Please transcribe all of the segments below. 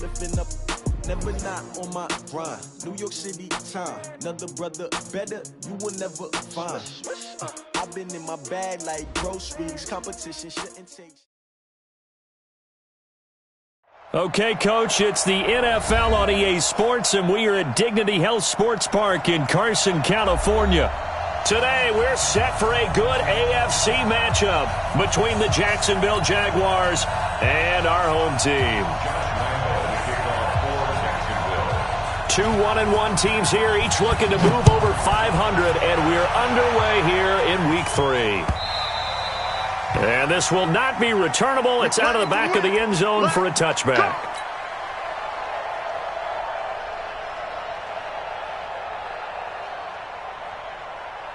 Lifting up, never not on my grind. New York City time, another brother better, you will never find. I've been in my bag like groceries, competition shouldn't take. Okay, Coach, it's the NFL on EA Sports, and we are at Dignity Health Sports Park in Carson, California. Today, we're set for a good AFC matchup between the Jacksonville Jaguars and our home team. 2 1-1 teams here, each looking to move over 500, and we're underway here in Week 3. And this will not be returnable. It's out of the back of the end zone for a touchback.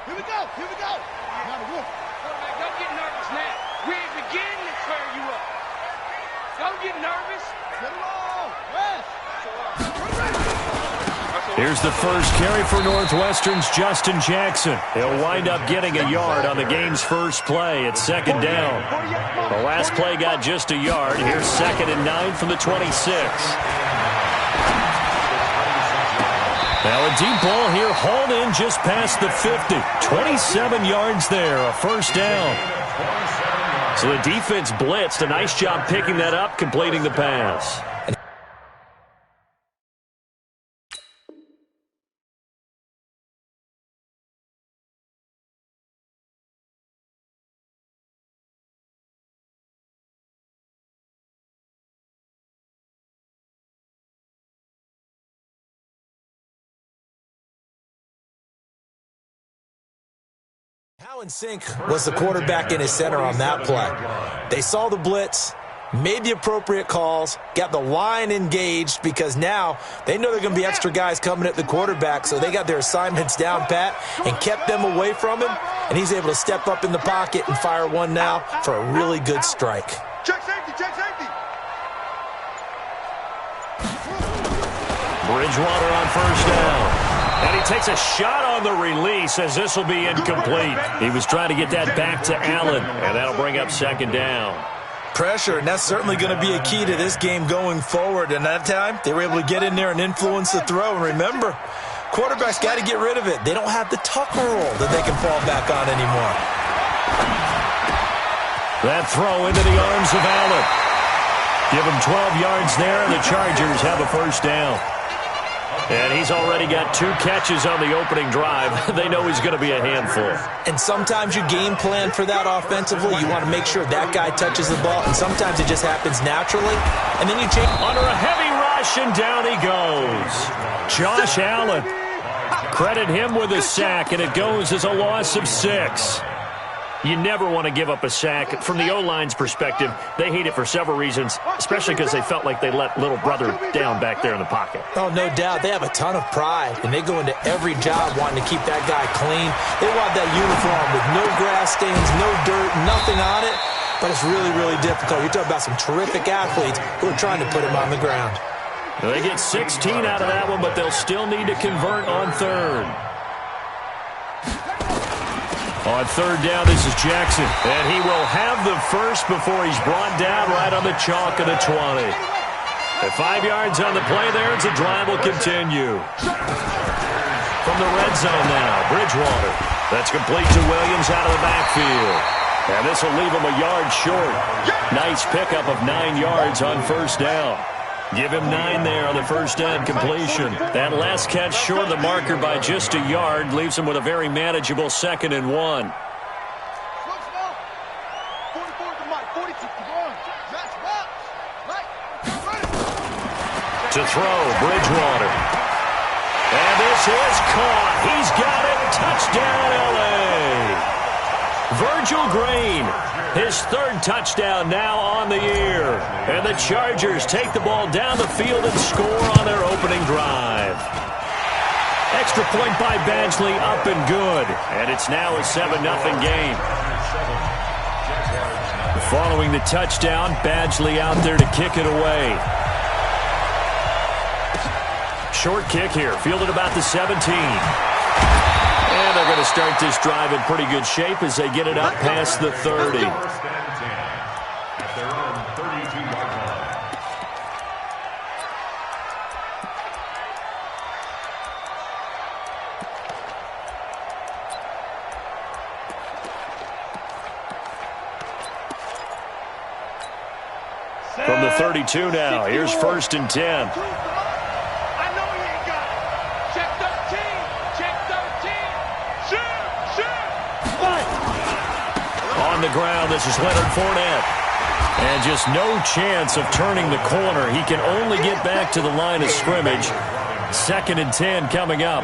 Here we go. Quarterback, don't get nervous now. We ain't beginning to clear you up. Don't get nervous. Get along. Rest. Here's the first carry for Northwestern's Justin Jackson. He'll wind up getting a yard on the game's first play. It's second down. The last play got just a yard. Here's 2nd and 9 from the 26. Now a deep ball here, hauled in just past the 50. 27 yards there, a first down. So the defense blitzed. A nice job picking that up, completing the pass. How in sync was the quarterback and his center on that play? They saw the blitz, made the appropriate calls, got the line engaged because now they know they're going to be extra guys coming at the quarterback, so they got their assignments down pat and kept them away from him, and he's able to step up in the pocket and fire one now for a really good strike. Check safety. Bridgewater on first down. And he takes a shot on the release as this will be incomplete. He was trying to get that back to Allen, and that'll bring up second down. Pressure, and that's certainly going to be a key to this game going forward. And that time, they were able to get in there and influence the throw. And remember, quarterbacks got to get rid of it. They don't have the Tucker roll that they can fall back on anymore. That throw into the arms of Allen. Give him 12 yards there, and the Chargers have a first down. And he's already got 2 catches on the opening drive. They know he's going to be a handful. And sometimes you game plan for that offensively. You want to make sure that guy touches the ball, and sometimes it just happens naturally. And then you change. Under a heavy rush, and down he goes. Josh Allen. Credit him with a sack, and it goes as a loss of 6. You never want to give up a sack. From the O-line's perspective, they hate it for several reasons, especially because they felt like they let little brother down back there in the pocket. Oh, no doubt. They have a ton of pride, and they go into every job wanting to keep that guy clean. They want that uniform with no grass stains, no dirt, nothing on it, but it's really, really difficult. You're talking about some terrific athletes who are trying to put him on the ground. They get 16 out of that one, but they'll still need to convert on third. On third down, this is Jackson, and he will have the first before he's brought down right on the chalk of the 20. At 5 yards on the play there, as the drive will continue. From the red zone now, Bridgewater. That's complete to Williams out of the backfield. And this will leave him a yard short. Nice pickup of 9 yards on first down. Give him 9 there on the first down completion. That last catch short of the marker by just a yard leaves him with a very manageable 2nd and 1. To throw, Bridgewater. And this is caught. He's got it. Touchdown, L.A. Virgil Green, his 3rd touchdown now on the year. And the Chargers take the ball down the field and score on their opening drive. Extra point by Badgley, up and good. And it's now a 7-0 game. Following the touchdown, Badgley out there to kick it away. Short kick here, fielded about the 17. And they're going to start this drive in pretty good shape as they get it up past the 30. 32 now. Here's 1st and 10. I know he ain't got it. Check 13. Check 13. Shoot. On the ground, this is Leonard Fournette. And just no chance of turning the corner. He can only get back to the line of scrimmage. 2nd and 10 coming up.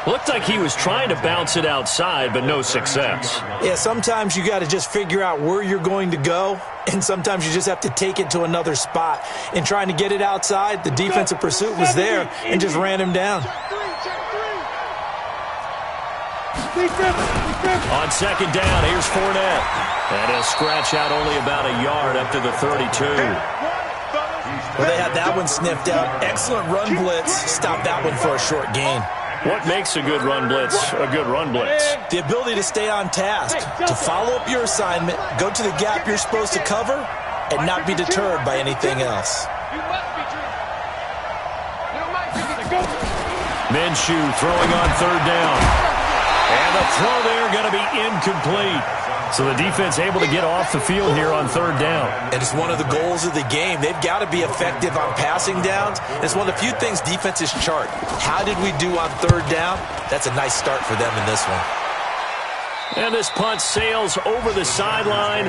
Looked like he was trying to bounce it outside, but no success. Yeah, sometimes you got to just figure out where you're going to go, and sometimes you just have to take it to another spot. And trying to get it outside, the defensive pursuit was there and just ran him down. On 2nd down, here's Fournette. And he'll scratch out only about a yard up to the 32. Well, they had that one sniffed out. Excellent run blitz. Stop that one for a short gain. What makes a good run blitz a good run blitz? The ability to stay on task, to follow up your assignment, go to the gap you're supposed to cover, and not be deterred by anything else. Minshew throwing on 3rd down. And the throw there going to be incomplete. So the defense able to get off the field here on 3rd down. And it's one of the goals of the game. They've got to be effective on passing downs. It's one of the few things defenses chart. How did we do on 3rd down? That's a nice start for them in this one. And this punt sails over the sideline.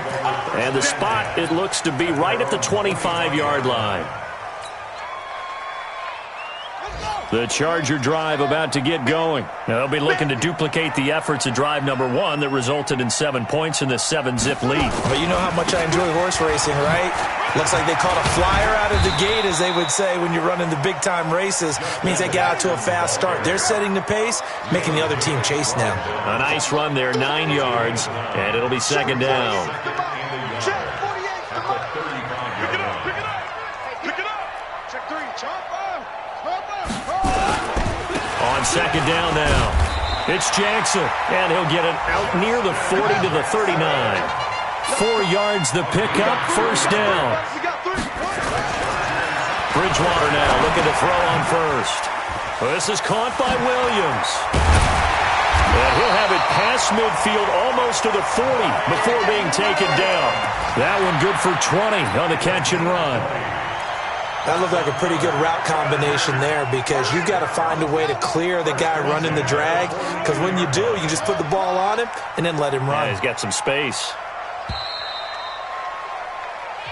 And the spot, it looks to be right at the 25-yard line. The Charger drive about to get going. Now, they'll be looking to duplicate the efforts of drive number 1 that resulted in 7 points in the 7-zip lead. But you know how much I enjoy horse racing, right? Looks like they caught a flyer out of the gate, as they would say when you're running the big-time races. Means they get out to a fast start. They're setting the pace, making the other team chase now. A nice run there, 9 yards, and it'll be 2nd down. On 2nd down now, it's Jackson, and he'll get it out near the 40 to the 39. 4 yards the pickup, 1st down. Bridgewater now looking to throw on 1st. This is caught by Williams. And he'll have it past midfield almost to the 40 before being taken down. That one good for 20 on the catch and run. That looked like a pretty good route combination there, because you've got to find a way to clear the guy running the drag, because when you do, you just put the ball on him and then let him run. Yeah, he's got some space.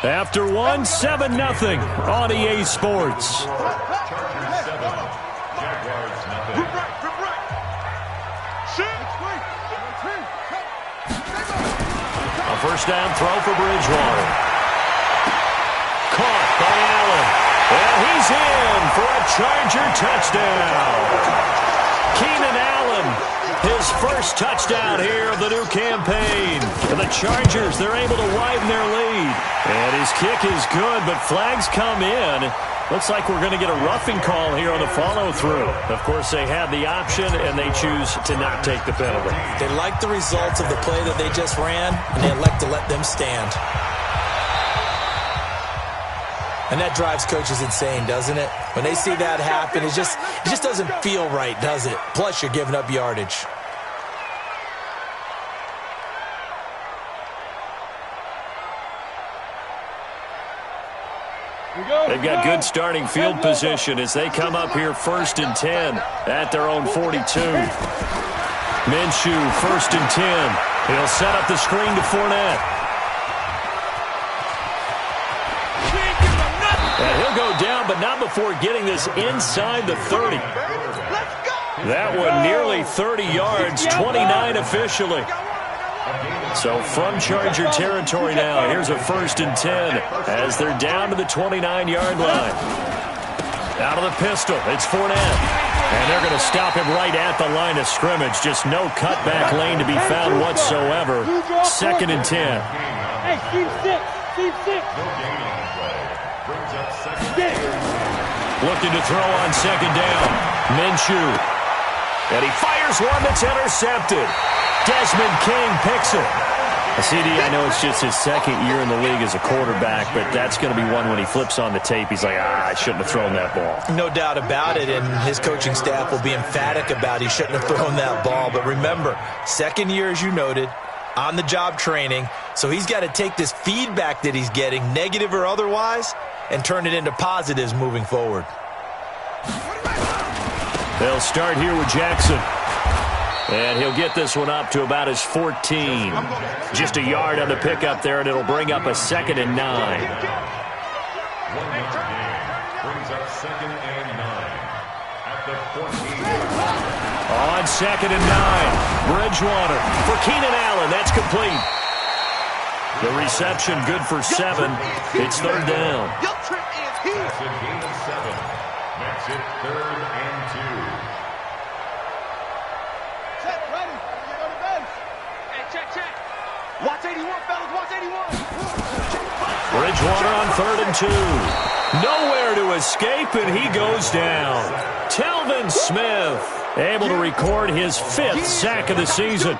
After 1, 7-0 on EA Sports. A 1st down throw for Bridgewater. Caught by Allen. And he's in for a Charger touchdown. Keenan Allen, his 1st touchdown here of the new campaign. And the Chargers, they're able to widen their lead. And his kick is good, but flags come in. Looks like we're going to get a roughing call here on the follow-through. Of course, they have the option, and they choose to not take the penalty. They like the results of the play that they just ran, and they elect to let them stand. And that drives coaches insane, doesn't it? When they see that happen, it just doesn't feel right, does it? Plus, you're giving up yardage. They've got good starting field position as they come up here 1st and 10 at their own 42. Minshew, 1st and 10. He'll set up the screen to Fournette. And he'll go down, but not before getting this inside the 30. That one nearly 30 yards, 29 officially. So from Charger territory now, here's a 1st and 10 as they're down to the 29-yard line. Out of the pistol, it's Fournette. And they're going to stop him right at the line of scrimmage. Just no cutback lane to be found whatsoever. 2nd and 10. Hey, Steve 6. Looking to throw on 2nd down. Minshew. And he fires one that's intercepted. Desmond King picks it. CD, I know it's just his 2nd year in the league as a quarterback, but that's going to be one when he flips on the tape. He's like, I shouldn't have thrown that ball. No doubt about it, and his coaching staff will be emphatic about he shouldn't have thrown that ball. But remember, 2nd year, as you noted, on-the-job training, so he's got to take this feedback that he's getting, negative or otherwise, and turn it into positives moving forward. They'll start here with Jackson. And he'll get this one up to about his 14. Just a yard on the pickup there, and it'll bring up a 2nd and 9. Brings up 2nd and 9 at the 14. On 2nd and 9, Bridgewater for Keenan Allen. That's complete. The reception good for 7. It's 3rd down. That's a gain of 7. Makes it 3rd and 2. Check, ready. You're on the bench. Hey, check. Watch 81, fellas. Watch 81. Bridgewater on 3rd and 2. Nowhere to escape, and he goes down. Telvin Smith able to record his 5th sack of the season.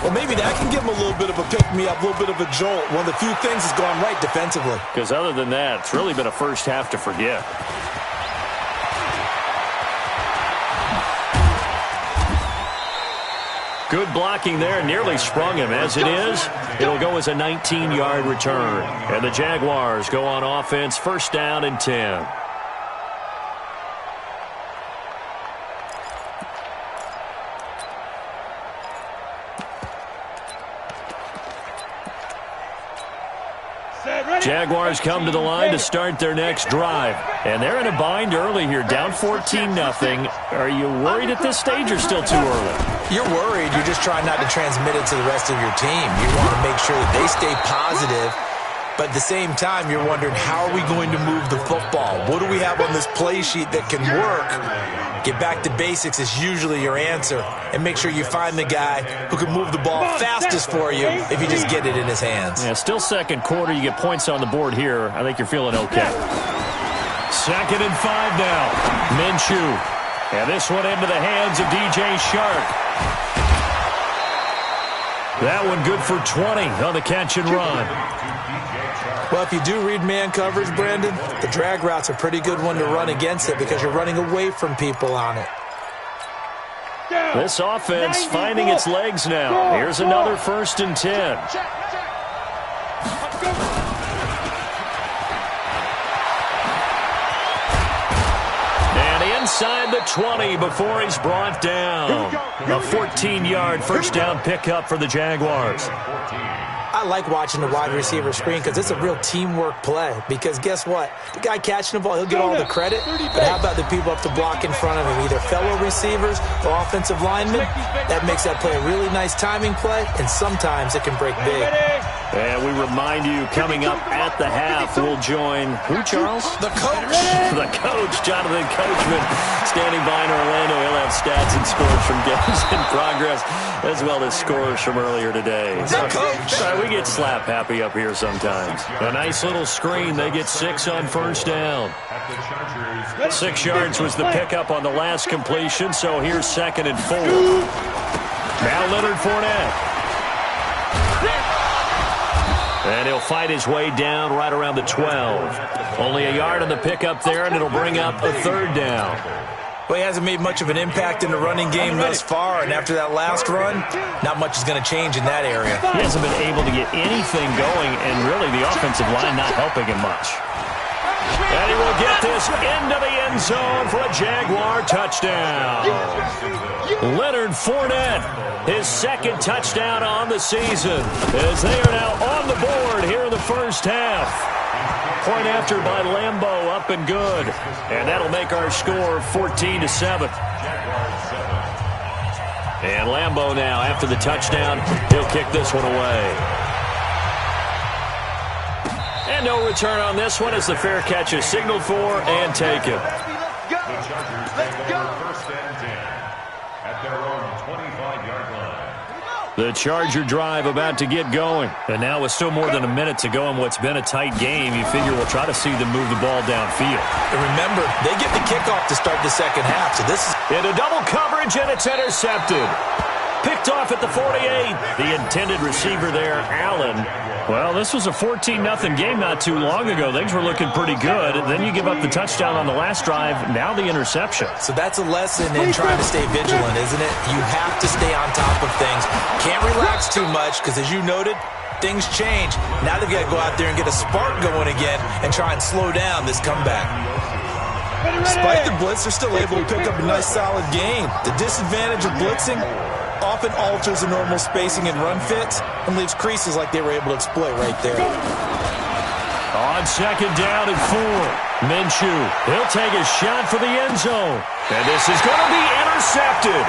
Well, maybe that can give him a little bit of a pick-me-up, a little bit of a jolt. One of the few things that's gone right defensively. Because other than that, it's really been a first half to forget. Good blocking there, nearly sprung him. As it is, it'll go as a 19-yard return. And the Jaguars go on offense, 1st down and 10. Jaguars come to the line to start their next drive. And they're in a bind early here, down 14-0. Are you worried at this stage or still too early? You're worried. You're just trying not to transmit it to the rest of your team. You want to make sure that they stay positive. But at the same time, you're wondering, how are we going to move the football? What do we have on this play sheet that can work? Get back to basics is usually your answer. And make sure you find the guy who can move the ball fastest for you if you just get it in his hands. Yeah, still 2nd quarter. You get points on the board here. I think you're feeling okay. 2nd and 5 now. Minshew. And this one into the hands of DJ Shark. That one good for 20 on the catch and run. Well, if you do read man coverage, Brandon, the drag route's a pretty good one to run against it because you're running away from people on it. This offense finding its legs now. Here's another 1st and 10. And inside the 20 before he's brought down. A 14-yard 1st down pickup for the Jaguars. I like watching the wide receiver screen because it's a real teamwork play. Because guess what? The guy catching the ball, he'll get all the credit. But how about the people up to block in front of him, either fellow receivers or offensive linemen? That makes that play a really nice timing play, and sometimes it can break big. And we remind you, coming up at the half, we'll join who, Charles? The coach. The coach, Jonathan Coachman, standing by in Orlando. He'll have stats and scores from games in progress, as well as scores from earlier today. The coach. We get slap happy up here sometimes. A nice little screen. They get 6 on 1st down. 6 yards was the pickup on the last completion, so here's 2nd and 4. Now Leonard Fournette. And he'll fight his way down right around the 12. Only a yard on the pickup there, and it'll bring up a 3rd down. Well, he hasn't made much of an impact in the running game thus far, and after that last run, not much is going to change in that area. He hasn't been able to get anything going, and really the offensive line not helping him much. And he will get this into the end zone for a Jaguar touchdown. Leonard Fournette, his 2nd touchdown on the season, as they are now on the board here in the 1st half. Point after by Lambeau, up and good. And that'll make our score 14-7. And Lambeau now, after the touchdown, he'll kick this one away. And no return on this one as the fair catch is signaled for and taken. The Chargers take over 1st and 10 at their own 25-yard line. The Charger drive about to get going. And now with still more than a minute to go in what's been a tight game, you figure we'll try to see them move the ball downfield. And remember, they get the kickoff to start the 2nd half, so this is into double coverage, and it's intercepted. Picked off at the 48. The intended receiver there, Allen. Well, this was a 14-0 game not too long ago. Things were looking pretty good. And then you give up the touchdown on the last drive. Now the interception. So that's a lesson in trying to stay vigilant, isn't it? You have to stay on top of things. Can't relax too much because, as you noted, things change. Now they've got to go out there and get a spark going again and try and slow down this comeback. Despite the blitz, they're still able to pick up a nice solid gain. The disadvantage of blitzing often alters the normal spacing and run fits and leaves creases like they were able to exploit right there. On second down and 4, Minshew, he'll take a shot for the end zone. And this is going to be intercepted.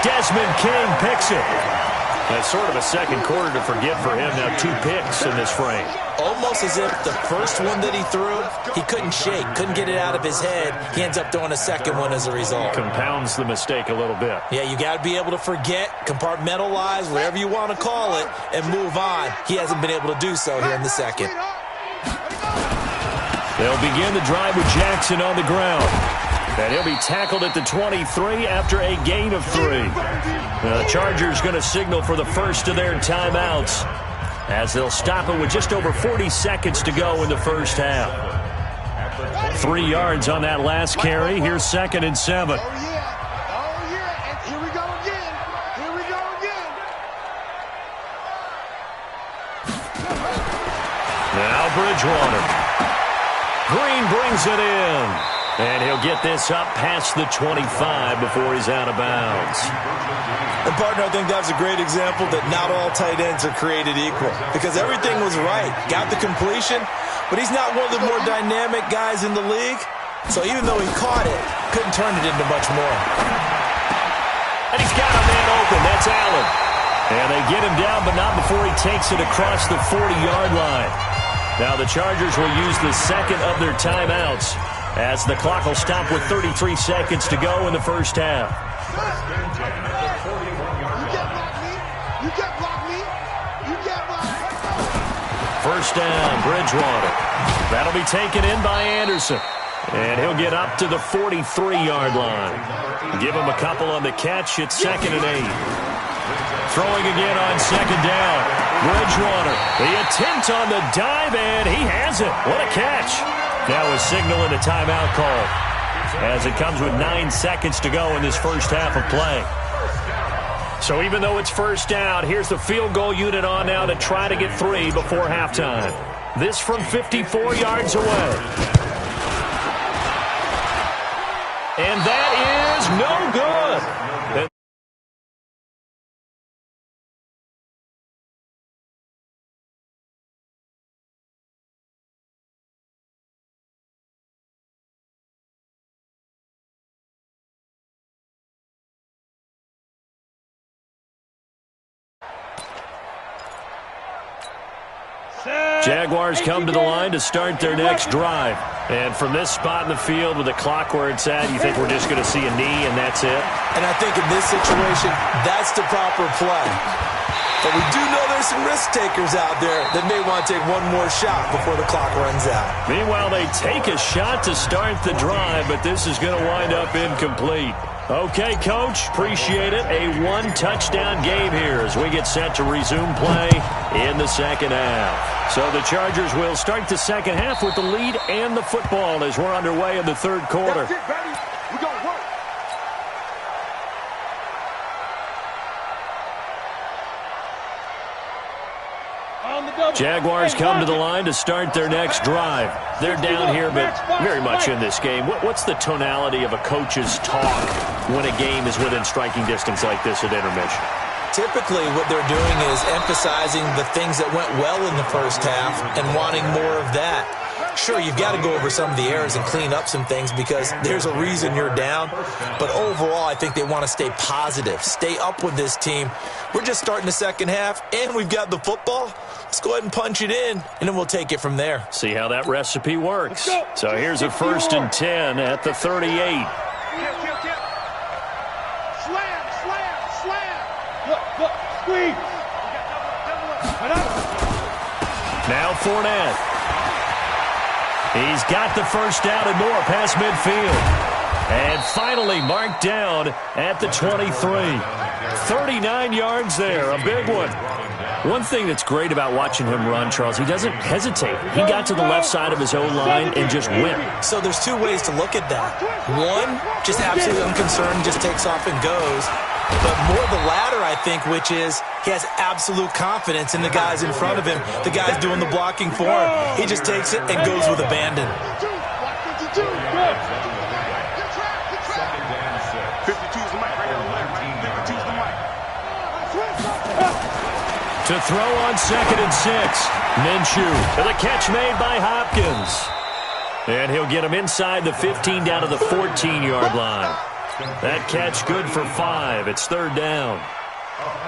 Desmond King picks it. That's sort of a second quarter to forget for him. Now 2 picks in this frame. Almost as if the first one that he threw, he couldn't shake, couldn't get it out of his head. He ends up throwing a second one as a result. Compounds the mistake a little bit. Yeah, you got to be able to forget, compartmentalize, whatever you want to call it, and move on. He hasn't been able to do so here in the second. They'll begin the drive with Jackson on the ground. And he'll be tackled at the 23 after a gain of 3. The Chargers going to signal for the first of their timeouts as they'll stop it with just over 40 seconds to go in the first half. 3 yards on that last carry. Here's 2nd and 7. Oh, yeah. And here we go again. Here we go again. Now Bridgewater. Green brings it in. And he'll get this up past the 25 before he's out of bounds. And, partner, I think that's a great example that not all tight ends are created equal because everything was right. Got the completion, but he's not one of the more dynamic guys in the league. So even though he caught it, couldn't turn it into much more. And he's got a man open. That's Allen. And they get him down, but not before he takes it across the 40-yard line. Now the Chargers will use the second of their timeouts as the clock will stop with 33 seconds to go in the first half. First down, Bridgewater. That'll be taken in by Anderson. And he'll get up to the 43-yard line. Give him a couple on the catch. It's 2nd and 8. Throwing again on second down. Bridgewater. The attempt on the dive, and he has it. What a catch. Now a signal and a timeout call as it comes with 9 seconds to go in this first half of play. So even though it's first down, here's the field goal unit on now to try to get 3 before halftime. This from 54 yards away. And that is no good. Jaguars come to the line to start their next drive. And from this spot in the field with the clock where it's at, you think we're just going to see a knee and that's it? And I think in this situation, that's the proper play. But we do know there's some risk takers out there that may want to take one more shot before the clock runs out. Meanwhile, they take a shot to start the drive, but this is going to wind up incomplete. Okay, Coach, appreciate it. A 1-touchdown game here as we get set to resume play in the second half. So the Chargers will start the second half with the lead and the football as we're underway in the third quarter. That's it, baby. We gonna work. Jaguars come to the line to start their next drive. They're down here, but very much in this game. What's the tonality of a coach's talk when a game is within striking distance like this at intermission? Typically, what they're doing is emphasizing the things that went well in the first half and wanting more of that. Sure, you've got to go over some of the errors and clean up some things because there's a reason you're down. But overall, I think they want to stay positive, stay up with this team. We're just starting the second half, and we've got the football. Let's go ahead and punch it in, and then we'll take it from there. See how that recipe works. So here's a 1st and 10 at the 38. Slam. Look, squeeze. Now Fournette. He's got the first down and more past midfield. And finally marked down at the 23. 39 yards there, a big one. One thing that's great about watching him run, Charles, he doesn't hesitate. He got to the left side of his own line and just went. So there's two ways to look at that. One, just absolutely unconcerned, just takes off and goes. But more the latter, I think, which is he has absolute confidence in the guys in front of him, the guys doing the blocking for him. He just takes it and goes with abandon. 52's the mic right now. 52's the mic. To throw on 2nd and 6. Minshew. The catch made by Hopkins. And he'll get him inside the 15 down to the 14-yard line. That catch good for 5. It's 3rd down.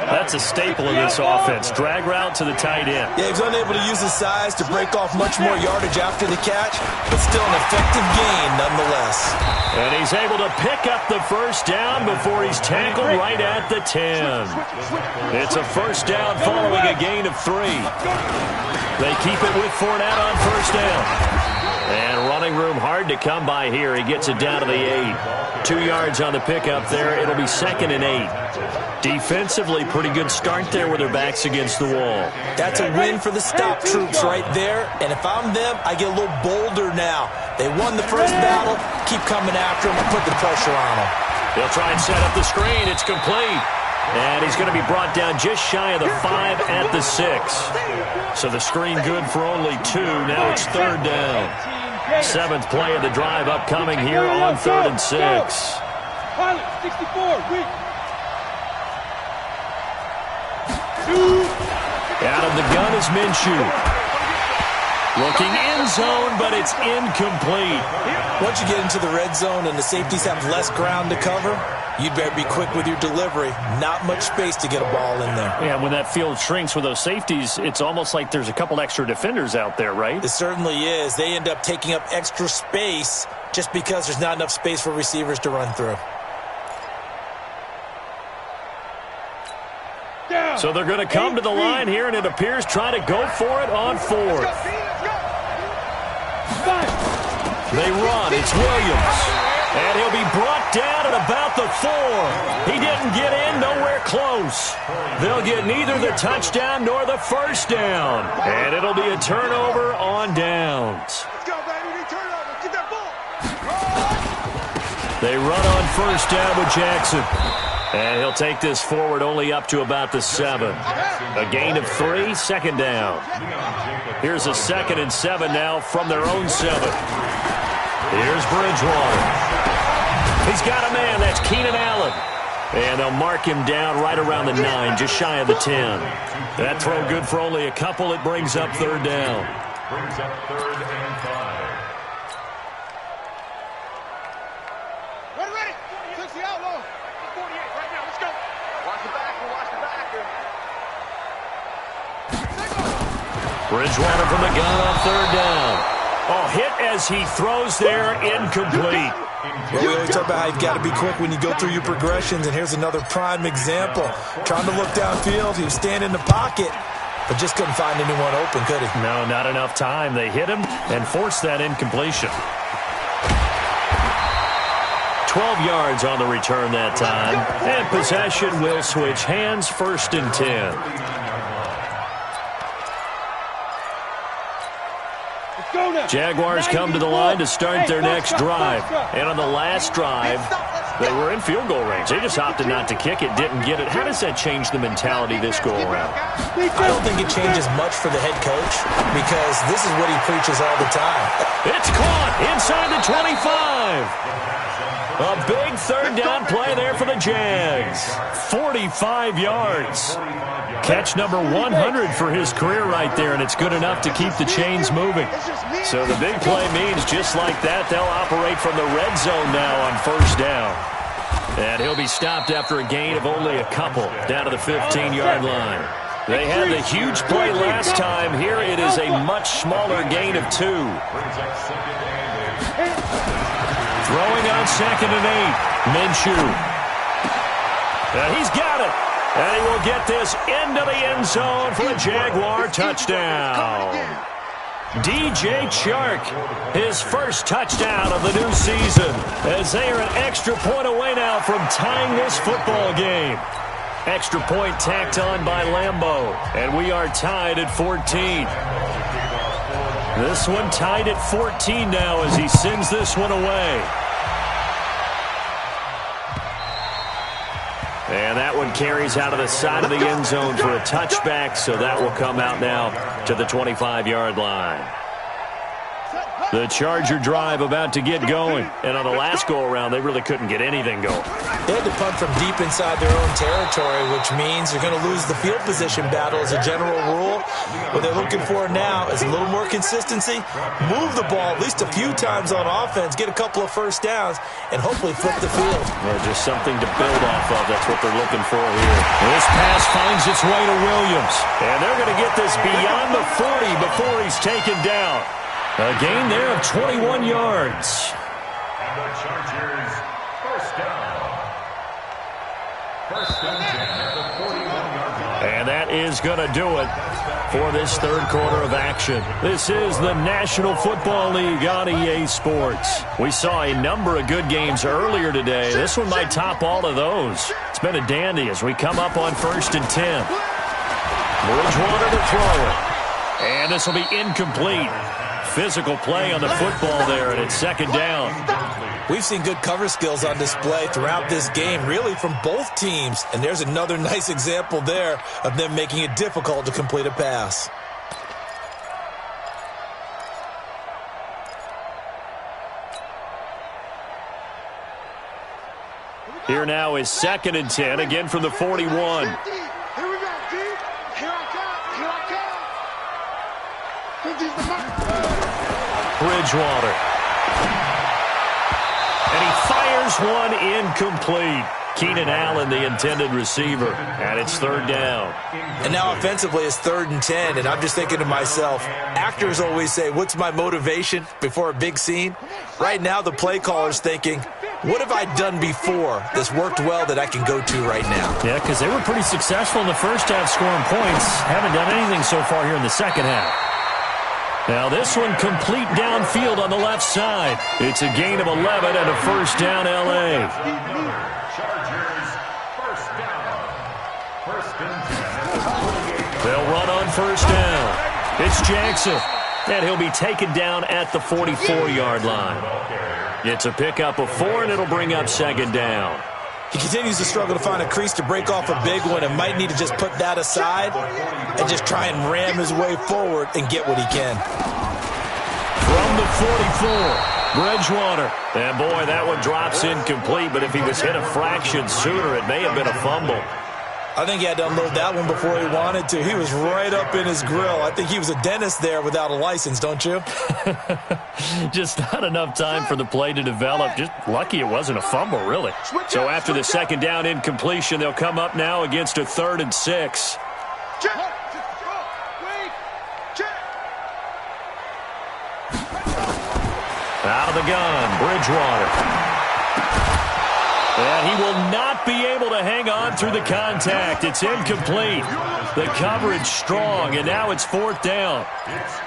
That's a staple of this offense. Drag route to the tight end. Yeah, he's unable to use his size to break off much more yardage after the catch, but still an effective gain nonetheless. And he's able to pick up the first down before he's tackled right at the 10. It's a first down following a gain of 3. They keep it with Fournette on first down. And running room hard to come by here. He gets it down to the 8. 2 yards on the pickup there. It'll be 2nd and 8. Defensively, pretty good start there with their backs against the wall. That's a win for the stop troops right there. And if I'm them, I get a little bolder now. They won the first battle. Keep coming after them and put the pressure on them. They'll try and set up the screen. It's complete. And he's going to be brought down just shy of the 5 at the 6. So the screen good for only 2. Now it's 3rd down. 7th play of the drive upcoming here on 3rd and 6. Pilot, 64, weak. Out of the gun is Minshew. Looking end zone, but it's incomplete. Once you get into the red zone and the safeties have less ground to cover, you better be quick with your delivery. Not much space to get a ball in there. Yeah, when that field shrinks with those safeties, it's almost like there's a couple extra defenders out there, right? It certainly is. They end up taking up extra space just because there's not enough space for receivers to run through. So they're going to come to the line here, and it appears try to go for it on 4th. They run. It's Williams. And he'll be brought down at about the 4. He didn't get in, nowhere close. They'll get neither the touchdown nor the first down. And it'll be a turnover on downs. Let's go, baby. Turnover. Get that ball. They run on first down with Jackson. And he'll take this forward only up to about the 7. A gain of 3, 2nd down. Here's a 2nd and 7 now from their own 7. Here's Bridgewater. He's got a man. That's Keenan Allen. And they'll mark him down right around the 9, just shy of the 10. That throw good for only a couple. It brings up 3rd down. Brings up 3rd and 5. Ready. 60 out low. 48 right now. Let's go. Watch the back. Watch the back. Bridgewater from the gun on 3rd down. Oh, hit as he throws there, incomplete. Well, we always talk about how you've got to be quick when you go through your progressions, and here's another prime example. Trying to look downfield, he was standing in the pocket, but just couldn't find anyone open, could he? No, not enough time. They hit him and forced that incompletion. 12 yards on the return that time, and possession will switch hands, 1st and 10. Jaguars come to the line to start their next drive. And on the last drive, they were in field goal range. They just opted not to kick it, didn't get it. How does that change the mentality this go-around? I don't think it changes much for the head coach because this is what he preaches all the time. It's caught inside the 25. A big 3rd down play there for the Jags. 45 yards. Catch number 100 for his career right there, and it's good enough to keep the chains moving. So the big play means just like that, they'll operate from the red zone now on first down. And he'll be stopped after a gain of only a couple down to the 15-yard line. They had the huge play last time. Here it is a much smaller gain of 2. Throwing on 2nd and 8. Minshew. He's got it. And he will get this into the end zone for a Jaguar touchdown. DJ Chark, his first touchdown of the new season, as they are an extra point away now from tying this football game. Extra point tacked on by Lambeau, and we are tied at 14. This one tied at 14 now as he sends this one away. And that one carries out of the side of the end zone for a touchback, so that will come out now to the 25-yard line. The Charger drive about to get going. And on the last go-around, they really couldn't get anything going. They had to punt from deep inside their own territory, which means they're going to lose the field position battle as a general rule. What they're looking for now is a little more consistency, move the ball at least a few times on offense, get a couple of first downs, and hopefully flip the field. Well, just something to build off of. That's what they're looking for here. This pass finds its way to Williams. And they're going to get this beyond the 40 before he's taken down. A gain there of 21 yards. And the Chargers, first down. First and 10 at the 41-yard line. And that is going to do it for this third quarter of action. This is the National Football League on EA Sports. We saw a number of good games earlier today. This one might top all of those. It's been a dandy as we come up on 1st and 10. Bridgewater to throw it. And this will be incomplete. Physical play on the football there, and it's second down. We've seen good cover skills on display throughout this game, really from both teams. And there's another nice example there of them making it difficult to complete a pass. Here now is 2nd and 10, again from the 41. Bridgewater. And he fires one incomplete. Keenan Allen, the intended receiver. And it's third down. And now offensively it's 3rd and 10. And I'm just thinking to myself, actors always say, what's my motivation before a big scene? Right now the play caller's thinking, what have I done before that's worked well that I can go to right now? Yeah, because they were pretty successful in the first half scoring points. Haven't done anything so far here in the second half. Now this one complete downfield on the left side. It's a gain of 11 and a first down L.A. Chargers, first down. First and 10. They'll run on first down. It's Jackson. And he'll be taken down at the 44-yard line. It's a pickup of 4, and it'll bring up second down. He continues to struggle to find a crease to break off a big one and might need to just put that aside and just try and ram his way forward and get what he can. From the 44, Bridgewater. And boy, that one drops incomplete, but if he was hit a fraction sooner, it may have been a fumble. I think he had to unload that one before he wanted to. He was right up in his grill. I think he was a dentist there without a license, don't you? Just not enough time for the play to develop. Just lucky it wasn't a fumble, really. So after the second down incompletion, they'll come up now against a 3rd and 6. Out of the gun, Bridgewater. And he will not be able to hang on through the contact. It's incomplete. The coverage strong, and now it's 4th down.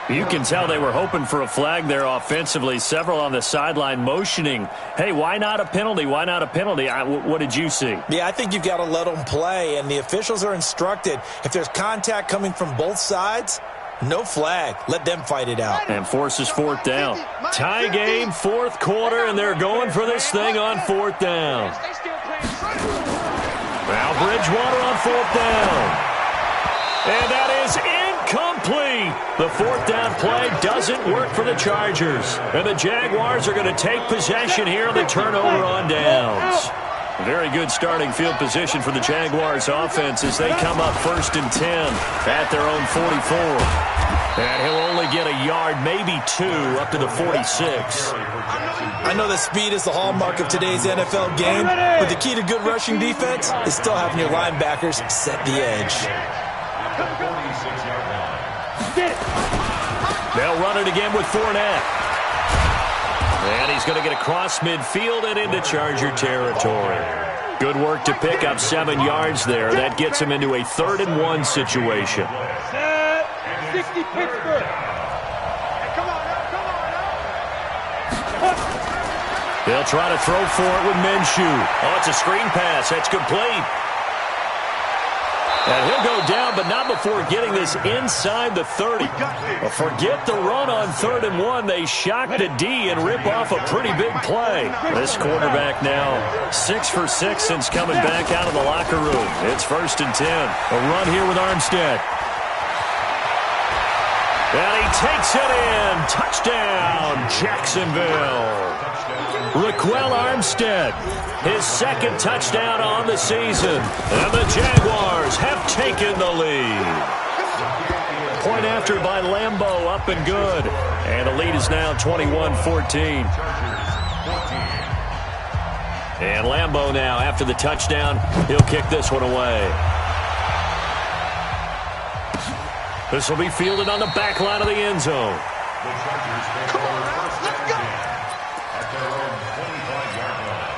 You can tell they were hoping for a flag there offensively. Several on the sideline motioning, hey, why not a penalty? Why not a penalty? What did you see? Yeah, I think you've got to let them play, and the officials are instructed. If there's contact coming from both sides, no flag. Let them fight it out. And forces 4th down. Tie game, 4th quarter, and they're going for this thing on 4th down. Now Bridgewater on 4th down. And that is incomplete. The 4th down play doesn't work for the Chargers. And the Jaguars are going to take possession here on the turnover on downs. Very good starting field position for the Jaguars offense as they come up 1st and 10 at their own 44. And he'll only get a yard, maybe 2, up to the 46. I know that speed is the hallmark of today's NFL game, but the key to good rushing defense is still having your linebackers set the edge. They'll run it again with Fournette. And he's going to get across midfield and into Charger territory. Good work to pick up 7 yards there. That gets him into a 3rd and 1 situation. 60 Pittsburgh. They'll try to throw for it with Minshew. Oh, it's a screen pass. That's complete. And he'll go down, but not before getting this inside the 30. Well, forget the run on 3rd and 1. They shock the D and rip off a pretty big play. This quarterback now 6 for 6 since coming back out of the locker room. It's 1st and 10. A run here with Armstead. And he takes it in. Touchdown, Jacksonville. Raquel Armstead, his 2nd touchdown on the season. And the Jaguars have taken the lead. Point after by Lambeau, up and good. And the lead is now 21-14. And Lambeau now, after the touchdown, he'll kick this one away. This will be fielded on the back line of the end zone. Come on, let's go. At their own 25-yard line.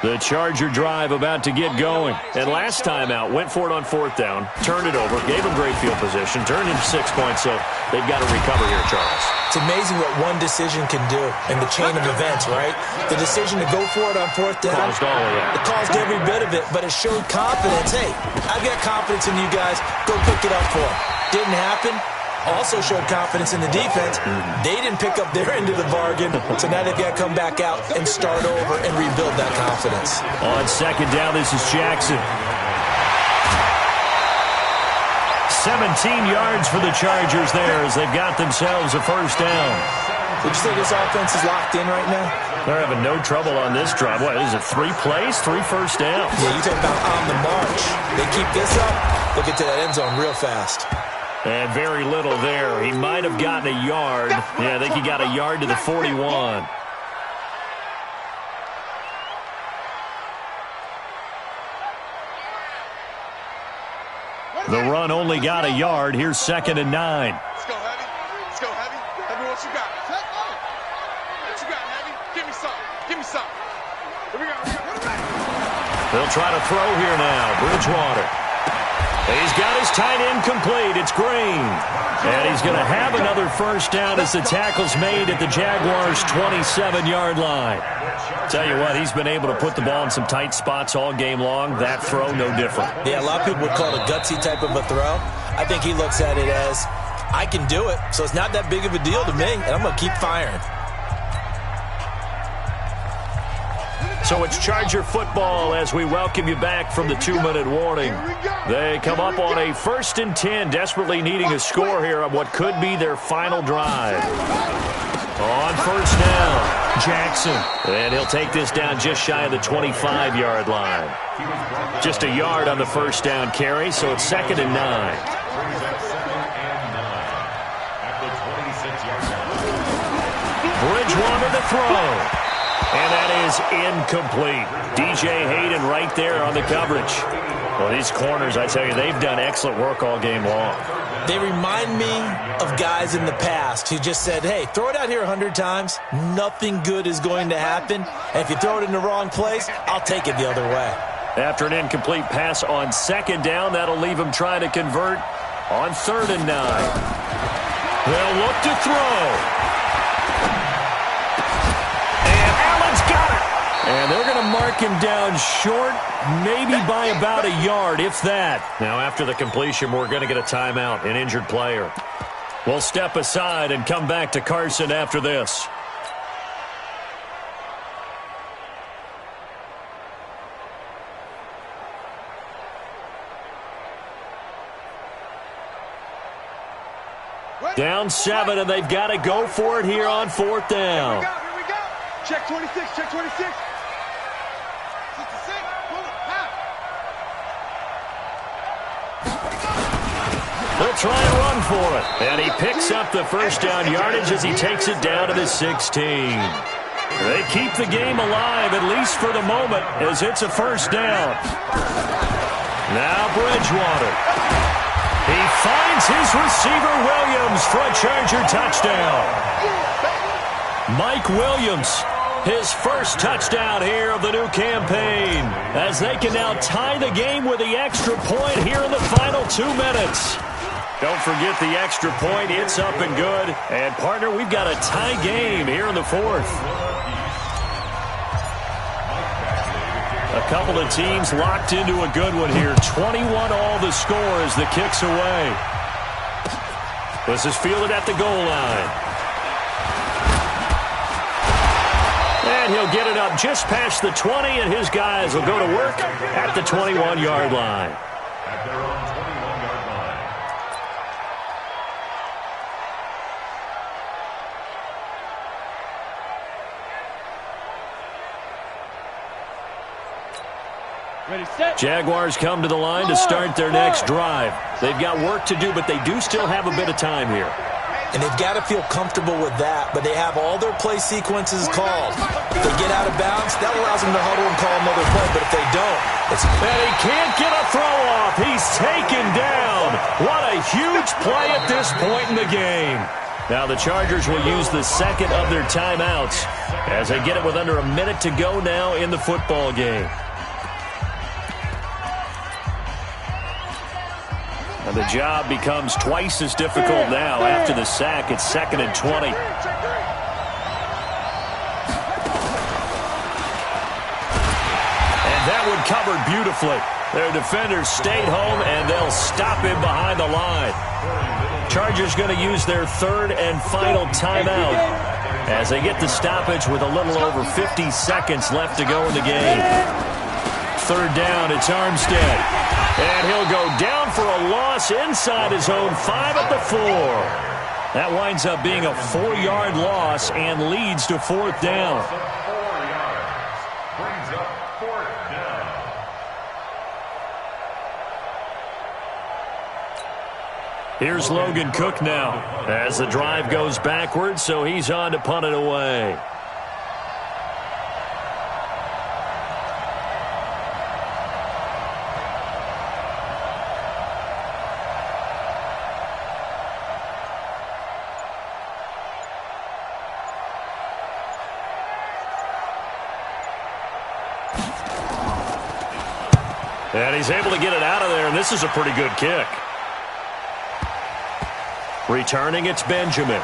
The Charger drive about to get going. And last time out, went for it on 4th down, turned it over, gave him great field position, turned into 6 points, so they've got to recover here, Charles. It's amazing what one decision can do in the chain of events, right? The decision to go for it on 4th down. Caused all of that. It caused every bit of it, but it showed confidence. Hey, I've got confidence in you guys. Go pick it up for them. Didn't happen. Also showed confidence in the defense. They didn't pick up their end of the bargain, so now they've got to come back out and start over and rebuild that confidence. On 2nd down, this is Jackson. 17 yards for the Chargers there as they've got themselves a 1st down. Would you say this offense is locked in right now? They're having no trouble on this drive. What, is it 3 plays, 3 first downs? Yeah, you talk about on the march. They keep this up, they'll get to that end zone real fast. And very little there. He might have gotten a yard. Yeah, I think he got a yard to the 41. The run only got a yard. Here's 2nd and 9. Let's go, Heavy. Let's go, Heavy. Heavy, what you got? What you got, Heavy? Give me some. Give me some. Here we go. They'll try to throw here now. Bridgewater. He's got his tight end complete. It's Green. And he's going to have another 1st down as the tackle's made at the Jaguars' 27-yard line. Tell you what, he's been able to put the ball in some tight spots all game long. That throw, no different. Yeah, a lot of people would call it a gutsy type of a throw. I think he looks at it as, I can do it, so it's not that big of a deal to me, and I'm going to keep firing. So it's Charger football as we welcome you back from the 2-minute warning. They come up on a 1st and 10, desperately needing a score here on what could be their final drive. On 1st down, Jackson. And he'll take this down just shy of the 25-yard line. Just a yard on the 1st down carry, so it's 2nd and 9. At the 26-yard line. Bridgewater to throw. And that is incomplete. DJ Hayden right there on the coverage. Well, these corners, I tell you, they've done excellent work all game long. They remind me of guys in the past who just said, hey, throw it out here 100 times. Nothing good is going to happen. And if you throw it in the wrong place, I'll take it the other way. After an incomplete pass on 2nd down, that'll leave him trying to convert on 3rd and 9. They'll look to throw. And they're going to mark him down short, maybe by about a yard, if that. Now, after the completion, we're going to get a timeout, an injured player. We'll step aside and come back to Carson after this. Down 7, and they've got to go for it here on 4th down. Here we go. Check 26, check 26. They'll try and run for it. And he picks up the 1st down yardage as he takes it down to the 16. They keep the game alive, at least for the moment, as it's a 1st down. Now Bridgewater. He finds his receiver Williams for a Charger touchdown. Mike Williams, his 1st touchdown here of the new campaign, as they can now tie the game with the extra point here in the final 2 minutes. Don't forget the extra point. It's up and good. And, partner, we've got a tie game here in the fourth. A couple of teams locked into a good one here. 21 all the score as the kick's away. This is fielded at the goal line. And he'll get it up just past the 20, and his guys will go to work at the 21-yard line. At their own 21-yard line. Ready, set. Jaguars come to the line to start their next drive. They've got work to do, but they do still have a bit of time here. And they've got to feel comfortable with that, but they have all their play sequences called. If they get out of bounds, that allows them to huddle and call another play, but if they don't, it's... And he can't get a throw off. He's taken down. What a huge play at this point in the game. Now the Chargers will use the second of their timeouts as they get it with under a minute to go now in the football game. And the job becomes twice as difficult now after the sack. It's 2nd and 20. And that one covered beautifully. Their defenders stayed home, and they'll stop him behind the line. Chargers going to use their third and final timeout as they get the stoppage with a little over 50 seconds left to go in the game. Third down, it's Armstead. And he'll go down for a loss inside his own 5 at the 4. That winds up being a 4-yard loss and leads to 4th down. 4 yards. Brings up 4th down. Here's Logan Cook now as the drive goes backwards, so he's on to punt it away. And he's able to get it out of there, and this is a pretty good kick. Returning, it's Benjamin.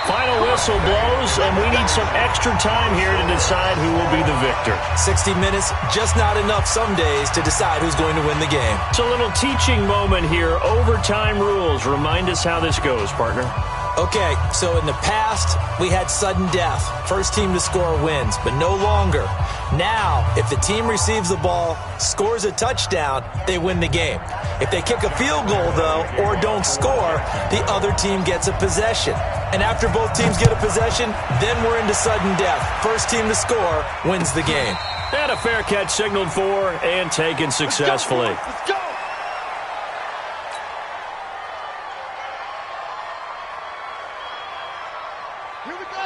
Final whistle blows, and we need some extra time here to decide who will be the victor. 60 minutes, just not enough some days to decide who's going to win the game. It's a little teaching moment here. Overtime rules. Remind us how this goes, partner. Okay, so in the past, we had sudden death. First team to score wins, but no longer. Now, if the team receives the ball, scores a touchdown, they win the game. If they kick a field goal, though, or don't score, the other team gets a possession. And after both teams get a possession, then we're into sudden death. First team to score wins the game. And a fair catch signaled for and taken successfully. Let's go.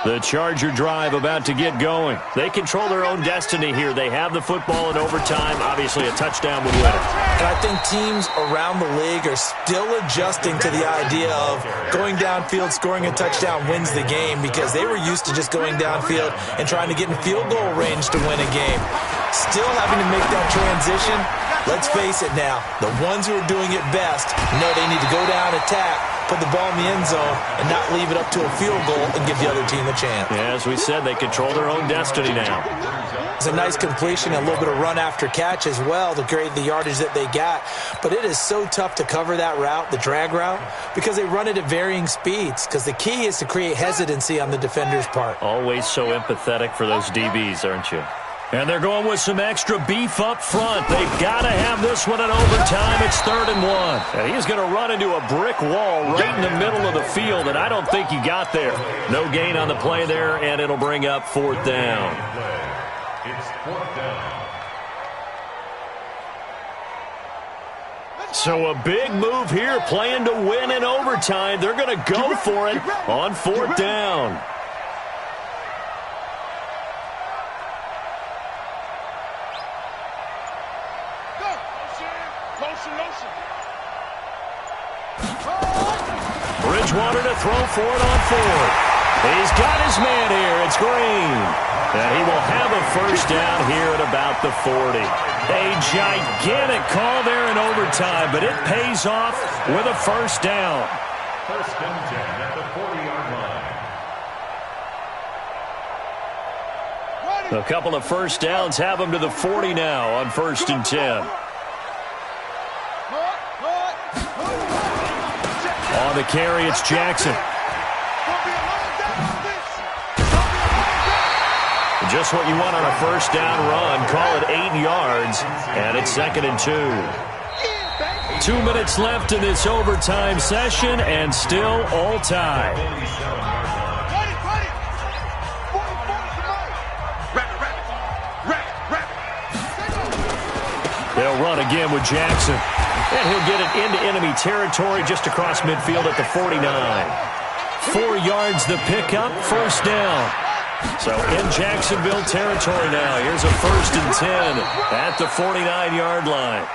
The Charger drive about to get going. They control their own destiny here. They have the football in overtime. Obviously, a touchdown would win it. And I think teams around the league are still adjusting to the idea of going downfield, scoring a touchdown wins the game, because they were used to just going downfield and trying to get in field goal range to win a game. Still having to make that transition. Let's face it now, the ones who are doing it best know they need to go down, attack, put the ball in the end zone, and not leave it up to a field goal and give the other team a chance. Yeah, as we said, they control their own destiny now. It's a nice completion and a little bit of run after catch as well to grade the yardage that they got. But it is so tough to cover that route, the drag route, because they run it at varying speeds, because the key is to create hesitancy on the defender's part. Always so empathetic for those DBs, aren't you? And they're going with some extra beef up front. They've got to have this one in overtime. It's 3rd and 1. And he's going to run into a brick wall right in the middle of the field, and I don't think he got there. No gain on the play there, and it'll bring up 4th down. It's 4th down. So a big move here, playing to win in overtime. They're going to go for it on 4th down. Bridgewater to throw for it on 4th. He's got his man here. It's Green. And he will have a first down here at about the 40. A gigantic call there in overtime, but it pays off with a first down. First and 10 at the 40-yard line. A couple of first downs have him to the 40 now on first and 10. On the carry, it's Jackson. Just what you want on a first down run. Call it 8 yards, and it's second and 2. 2 minutes left in this overtime session, and still all tied. They'll run again with Jackson. And he'll get it into enemy territory just across midfield at the 49. 4 yards the pickup, first down. So in Jacksonville territory now. Here's a first and 10 at the 49-yard line.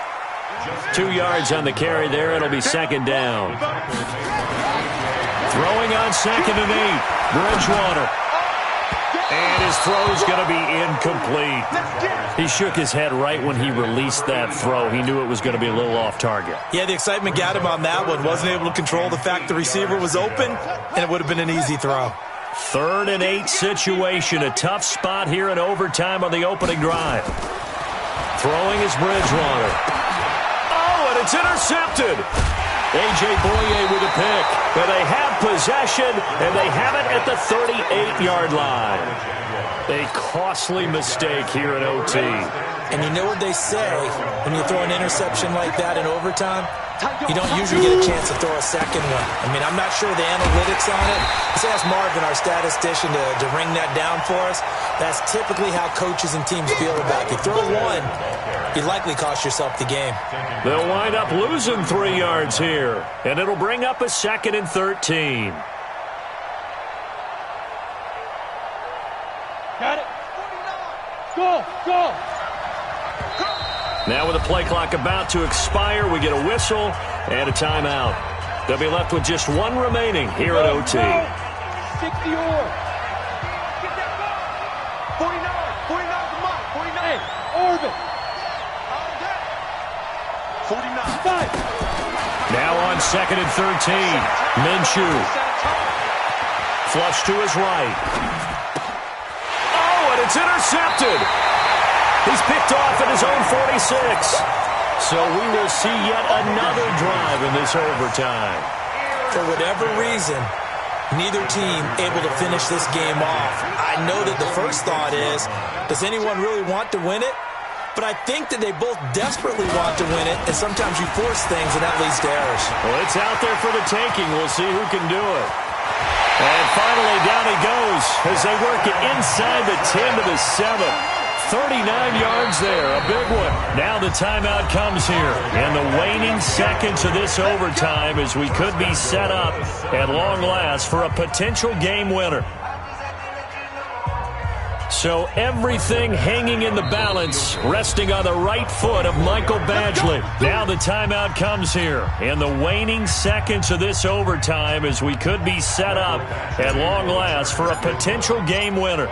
2 yards on the carry there. It'll be second down. Throwing on second and 8. Bridgewater. And his throw's going to be incomplete. He shook his head right when he released that throw. He knew it was going to be a little off target. Yeah, the excitement got him on that one. Wasn't able to control the fact the receiver was open, and it would have been an easy throw. 3rd and 8 situation. A tough spot here in overtime on the opening drive. Throwing is Bridgewater. Oh, and it's intercepted. A.J. Boye with a pick. And they have possession, and they have it at the 38-yard line. A costly mistake here in OT. And you know what they say when you throw an interception like that in overtime? You don't usually get a chance to throw a second one. I mean, I'm not sure the analytics on it. Let's ask Marvin, our statistician, to ring that down for us. That's typically how coaches and teams feel about it. You throw one, you likely cost yourself the game. They'll wind up losing 3 yards here, and it'll bring up a second and 13. Got it. Go, go. Now with the play clock about to expire, we get a whistle and a timeout. They'll be left with just one remaining here at OT. 60 or. 49. 49's a mark. 49. Orbit. 49. Now on second and 13. Minshew. Flush to his right. Oh, and it's intercepted. He's picked off at his own 46. So we will see yet another drive in this overtime. For whatever reason, neither team able to finish this game off. I know that the first thought is, does anyone really want to win it? But I think that they both desperately want to win it, and sometimes you force things, and that leads to errors. Well, it's out there for the taking. We'll see who can do it. And finally, down he goes as they work it inside the 10 to the 7. 39 yards there, a big one. Now the timeout comes here in the waning seconds of this overtime as we could be set up at long last for a potential game winner. So everything hanging in the balance, resting on the right foot of Michael Badgley. Now the timeout comes here in the waning seconds of this overtime as we could be set up at long last for a potential game winner.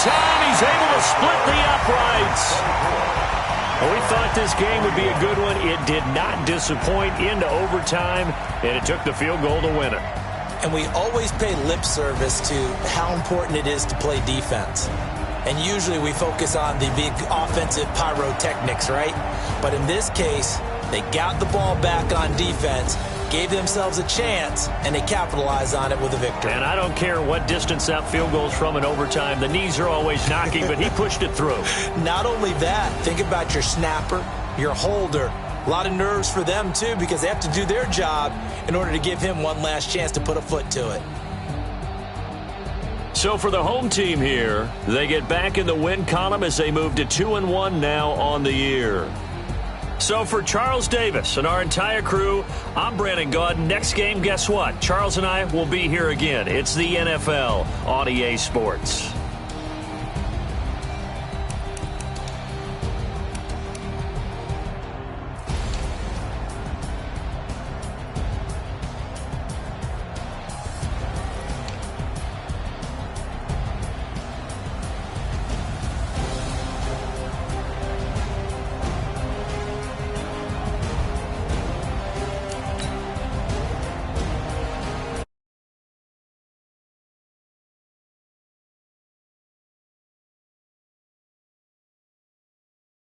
He's able to split the uprights. Well, we thought this game would be a good one. It did not disappoint into overtime, and it took the field goal to win it. And we always pay lip service to how important it is to play defense. And usually we focus on the big offensive pyrotechnics, right? But in this case, they got the ball back on defense, gave themselves a chance, and they capitalized on it with a victory. And I don't care what distance that field goes from in overtime. The knees are always knocking, but he pushed it through. Not only that, think about your snapper, your holder. A lot of nerves for them, too, because they have to do their job in order to give him one last chance to put a foot to it. So for the home team here, they get back in the win column as they move to 2-1 now on the year. So for Charles Davis and our entire crew, I'm Brandon Gaudin. Next game, guess what? Charles and I will be here again. It's the NFL on EA Sports.